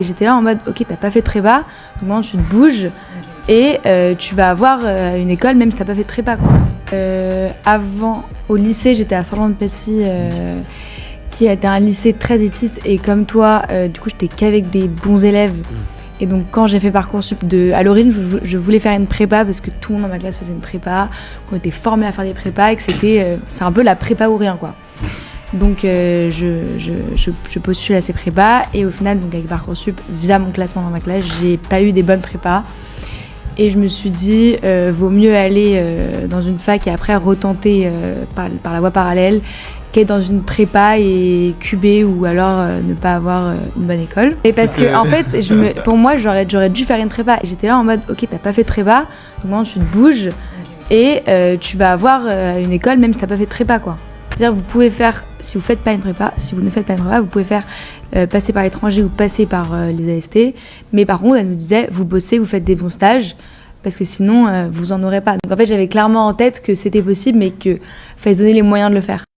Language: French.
J'étais là en mode ok, t'as pas fait de prépa, donc maintenant tu te bouges et tu vas avoir une école même si t'as pas fait de prépa quoi. Avant, au lycée, j'étais à Saint-Jean-de-Passy qui était un lycée très élitiste et comme toi, du coup j'étais qu'avec des bons élèves. Et donc quand j'ai fait Parcoursup, à l'origine je voulais faire une prépa parce que tout le monde dans ma classe faisait une prépa, qu'on était formés à faire des prépas et que c'est un peu la prépa ou rien quoi. Donc je postule à ces prépas et au final donc avec Parcoursup, via mon classement dans ma classe, j'ai pas eu des bonnes prépas. Et je me suis dit, vaut mieux aller dans une fac et après retenter par la voie parallèle qu'être dans une prépa et cuber ou alors ne pas avoir une bonne école. Et parce que en fait, pour moi, j'aurais dû faire une prépa. Et j'étais là en mode, ok, t'as pas fait de prépa, donc maintenant tu te bouges et tu vas avoir une école même si t'as pas fait de prépa quoi. C'est-à-dire vous pouvez faire, si vous ne faites pas une prépa, vous pouvez faire passer par l'étranger ou passer par les AST. Mais par contre, elle nous disait, vous bossez, vous faites des bons stages, parce que sinon, vous en aurez pas. Donc en fait, j'avais clairement en tête que c'était possible, mais qu'il fallait se donner les moyens de le faire.